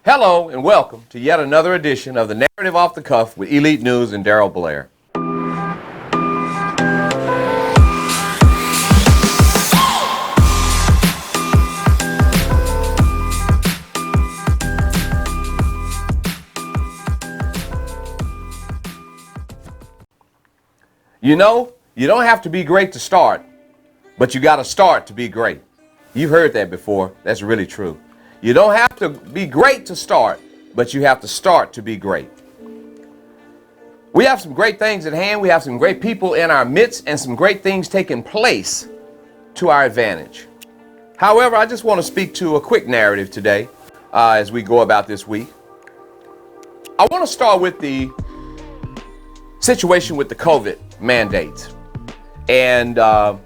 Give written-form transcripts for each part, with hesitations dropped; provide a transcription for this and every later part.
Hello and welcome to yet another edition of the Narrative Off the Cuff with Elite News and Darryl Blair. You know, you don't have to be great to start, but you got to start to be great. You've heard that before. That's really true. You don't have to be great to start, but you have to start to be great. We have some great things at hand. We have some great people in our midst and some great things taking place to our advantage. However, I just want to speak to a quick narrative today as we go about this week. I want to start with the situation with the COVID mandates. And I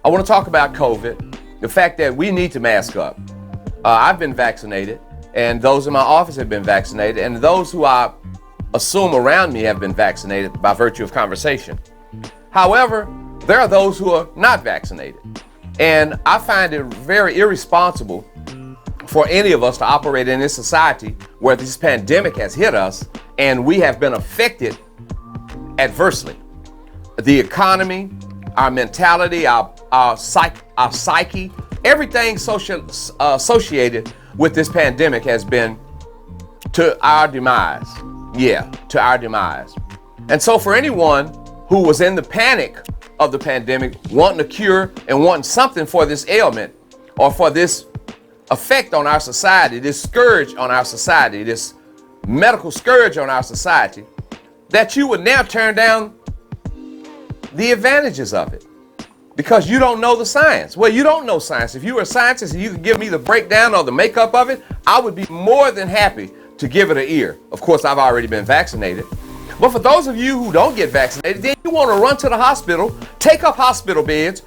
want to talk about COVID, the fact that we need to mask up. I've been vaccinated, and those in my office have been vaccinated, and those who I assume around me have been vaccinated by virtue of conversation. However, there are those who are not vaccinated. And I find it very irresponsible for any of us to operate in this society where this pandemic has hit us and we have been affected adversely. The economy, our mentality, our psyche, everything associated with this pandemic has been to our demise. Yeah, to our demise. And so for anyone who was in the panic of the pandemic, wanting a cure and wanting something for this ailment or for this effect on our society, this scourge on our society, this medical scourge on our society, that you would now turn down the advantages of it because you don't know the science. Well, you don't know science. If you were a scientist and you could give me the breakdown or the makeup of it, I would be more than happy to give it an ear. Of course, I've already been vaccinated. But for those of you who don't get vaccinated, then you want to run to the hospital, take up hospital beds,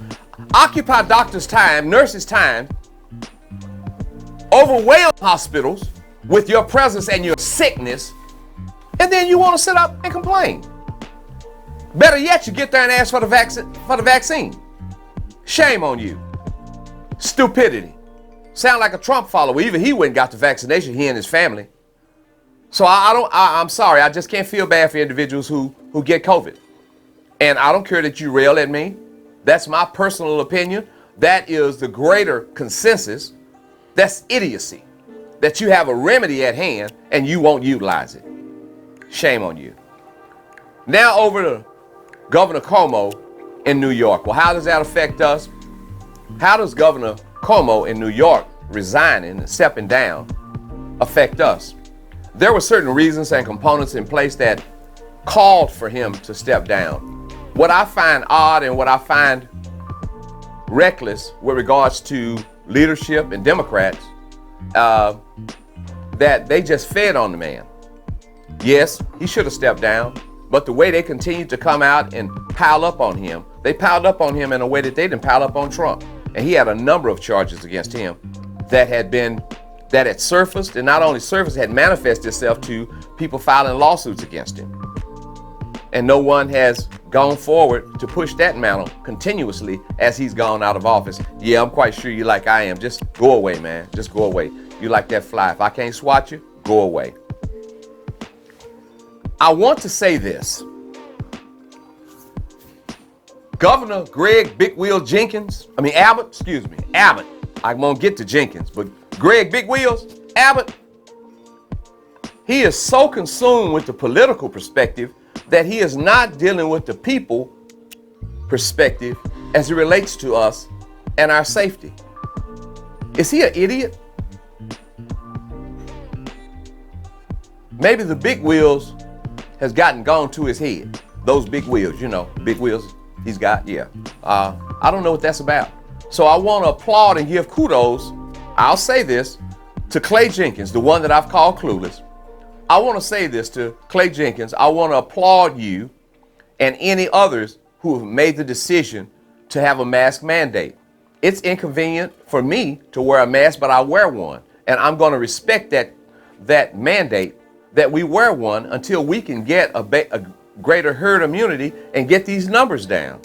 occupy doctors' time, nurses' time, overwhelm hospitals with your presence and your sickness, and then you want to sit up and complain. Better yet, you get there and ask for the vaccine. Shame on you. Stupidity. Sound like a Trump follower. Even he went and got the vaccination, he and his family. So I'm sorry, I just can't feel bad for individuals who get COVID. And I don't care that you rail at me. That's my personal opinion. That is the greater consensus. That's idiocy. That you have a remedy at hand and you won't utilize it. Shame on you. Now over to Governor Cuomo in New York. Well, how does that affect us? How does Governor Cuomo in New York resigning and stepping down affect us? There were certain reasons and components in place that called for him to step down. What I find odd and what I find reckless with regards to leadership and Democrats, that they just fed on the man. Yes, he should have stepped down, but the way they continued to come out and pile up on him, they piled up on him in a way that they didn't pile up on Trump. And he had a number of charges against him that had surfaced, and not only surfaced, had manifested itself to people filing lawsuits against him. And no one has gone forward to push that mantle continuously as he's gone out of office. Yeah, I'm quite sure you like I am. Just go away, man. Just go away. You like that fly. If I can't swat you, go away. I want to say this. Governor Abbott. I won't get to Jenkins, but Greg Big Wheels, Abbott, he is so consumed with the political perspective that he is not dealing with the people perspective as it relates to us and our safety. Is he an idiot? Maybe the big wheels has gone to his head. Those big wheels, big wheels he's got, yeah. I don't know what that's about. So I want to applaud and give kudos, I'll say this, to Clay Jenkins, the one that I've called clueless. I want to say this to Clay Jenkins. I want to applaud you and any others who have made the decision to have a mask mandate. It's inconvenient for me to wear a mask, but I wear one. And I'm going to respect that mandate that we wear one until we can get a greater herd immunity and get these numbers down.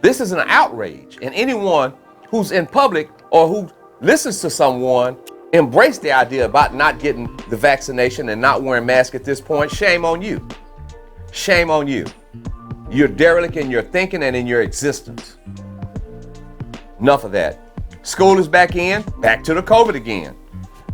This is an outrage, and anyone who's in public or who listens to someone embrace the idea about not getting the vaccination and not wearing masks at this point. Shame on you. Shame on you. You're derelict in your thinking and in your existence. Enough of that. School is back in, back to the COVID again.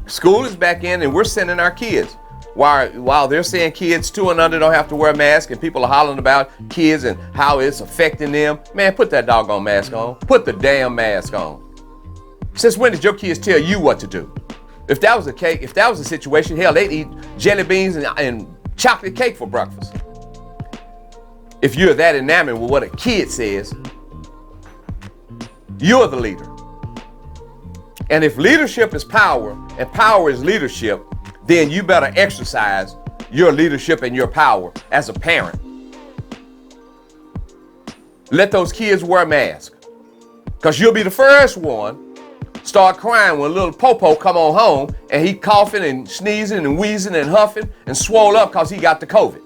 School is back in and we're sending our kids. While they're saying kids 2 and under don't have to wear masks and people are hollering about kids and how it's affecting them, man, put that doggone mask on. Put the damn mask on. Since when did your kids tell you what to do? If that was a situation, hell, they'd eat jelly beans and chocolate cake for breakfast. If you're that enamored with what a kid says, you're the leader. And if leadership is power and power is leadership, then you better exercise your leadership and your power as a parent. Let those kids wear masks, because you'll be the first one start crying when little Popo come on home and he coughing and sneezing and wheezing and huffing and swole up because he got the COVID.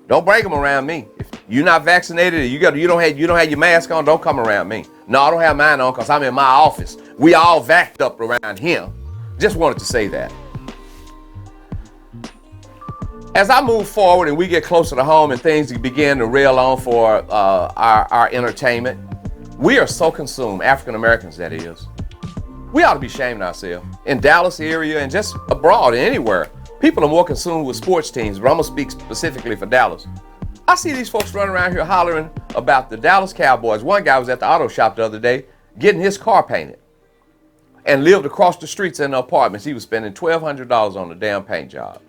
Don't bring him around me. If you're not vaccinated or you don't have your mask on, don't come around me. No, I don't have mine on because I'm in my office. We all vaxxed up around here. Just wanted to say that. As I move forward and we get closer to home and things begin to rail on for our entertainment, we are so consumed, African Americans that is. We ought to be ashamed of ourselves. In Dallas area and just abroad and anywhere, people are more consumed with sports teams, but I'm gonna speak specifically for Dallas. I see these folks running around here hollering about the Dallas Cowboys. One guy was at the auto shop the other day getting his car painted and lived across the streets in the apartments. He was spending $1,200 on the damn paint job.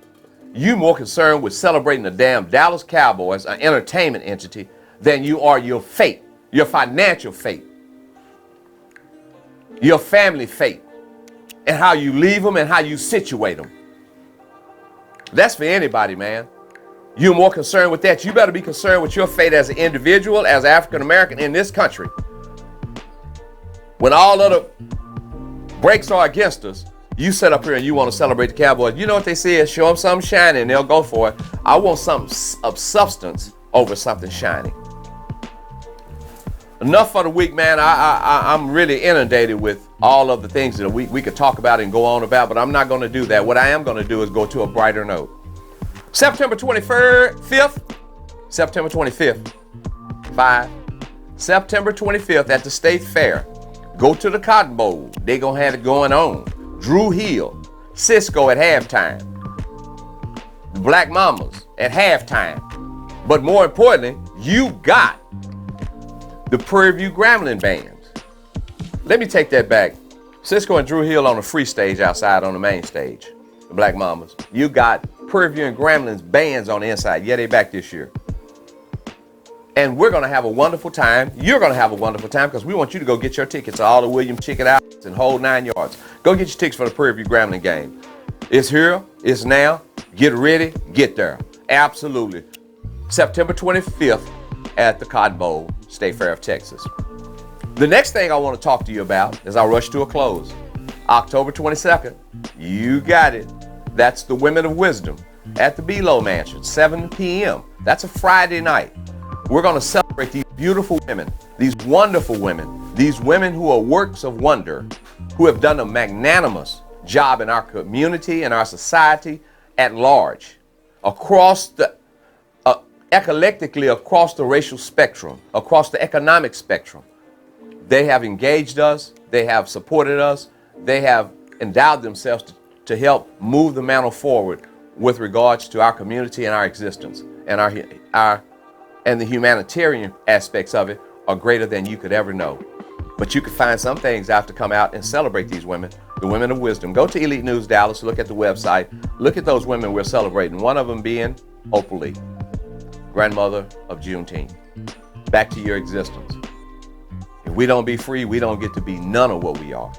You more concerned with celebrating the damn Dallas Cowboys, an entertainment entity, than you are your fate, your financial fate, your family fate, and how you leave them and how you situate them. That's for anybody, man. You're more concerned with that. You better be concerned with your fate as an individual, as African American in this country. When all other breaks are against us, you sit up here and you want to celebrate the Cowboys. You know what they say is show them something shiny and they'll go for it. I want something of substance over something shiny. Enough for the week, man. I'm really inundated with all of the things that we could talk about and go on about, but I'm not going to do that. What I am going to do is go to a brighter note. September 25th, September 25th at the State Fair. Go to the Cotton Bowl. They're going to have it going on. Drew Hill, Cisco at halftime. The Black Mamas at halftime. But more importantly, you got the Prairie View Grambling bands. Let me take that back. Cisco and Drew Hill on the free stage outside on the main stage. The Black Mamas. You got Prairie View and Grambling's bands on the inside. Yeah, they back this year. And we're going to have a wonderful time. You're going to have a wonderful time because we want you to go get your tickets to all the William Chicken Outlets and whole 9 yards. Go get your tickets for the Prairie View Grambling game. It's here. It's now. Get ready. Get there. Absolutely. September 25th at the Cotton Bowl, State Fair of Texas. The next thing I want to talk to you about as I rush to a close, October 22nd, you got it. That's the Women of Wisdom at the Below Mansion, 7 p.m. That's a Friday night. We're going to celebrate these beautiful women, these wonderful women, these women who are works of wonder, who have done a magnanimous job in our community and our society at large, across the eclectically across the racial spectrum, across the economic spectrum. They have engaged us, they have supported us, they have endowed themselves to help move the mantle forward with regards to our community and our existence. And and the humanitarian aspects of it are greater than you could ever know. But you can find some things out to come out and celebrate these women, the women of wisdom. Go to Elite News Dallas, look at the website, look at those women we're celebrating. One of them being Opal Lee, grandmother of Juneteenth. Back to your existence. If we don't be free, we don't get to be none of what we are.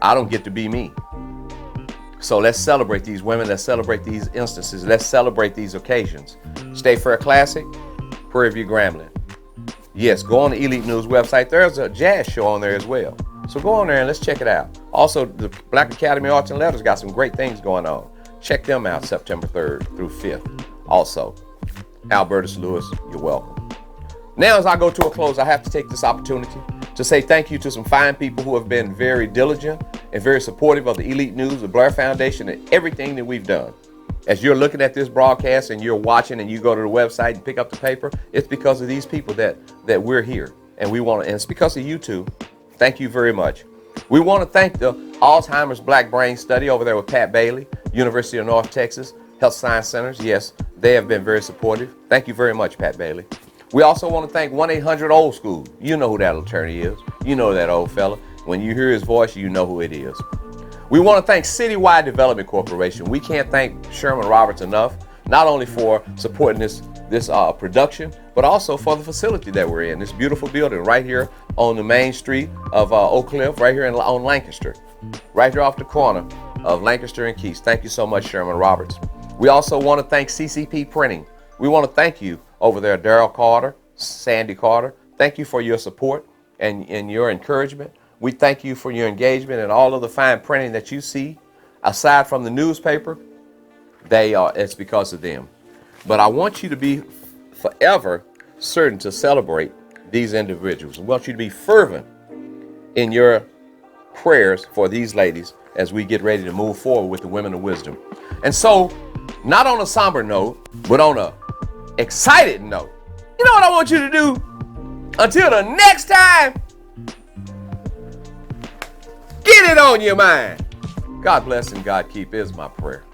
I don't get to be me. So let's celebrate these women, let's celebrate these instances, let's celebrate these occasions. State Fair Classic, Prairie View Grambling. Yes, go on the Elite News website. There's a jazz show on there as well. So go on there and let's check it out. Also, the Black Academy Arts and Letters got some great things going on. Check them out September 3rd through 5th. Also, Albertus Lewis, you're welcome. Now, as I go to a close, I have to take this opportunity to say thank you to some fine people who have been very diligent and very supportive of the Elite News, the Blair Foundation, and everything that we've done. As you're looking at this broadcast and you're watching and you go to the website and pick up the paper, it's because of these people that we're here. And and it's because of you too. Thank you very much. We want to thank the Alzheimer's Black Brain Study over there with Pat Bailey, University of North Texas, Health Science Centers. Yes, they have been very supportive. Thank you very much, Pat Bailey. We also want to thank 1-800 Old School. You know who that attorney is. You know that old fella. When you hear his voice, you know who it is. We want to thank Citywide Development Corporation. We can't thank Sherman Roberts enough, not only for supporting this production, but also for the facility that we're in. This beautiful building right here on the main street of Oak Cliff, right here on Lancaster, right here off the corner of Lancaster and Keys. Thank you so much, Sherman Roberts. We also want to thank CCP Printing. We want to thank you over there, Darryl Carter, Sandy Carter. Thank you for your support and your encouragement. We thank you for your engagement and all of the fine printing that you see. Aside from the newspaper, it's because of them. But I want you to be forever certain to celebrate these individuals. I want you to be fervent in your prayers for these ladies as we get ready to move forward with the Women of Wisdom. And so, not on a somber note, but on a excited note, you know what I want you to do? Until the next time, get it on your mind. God bless and God keep is my prayer.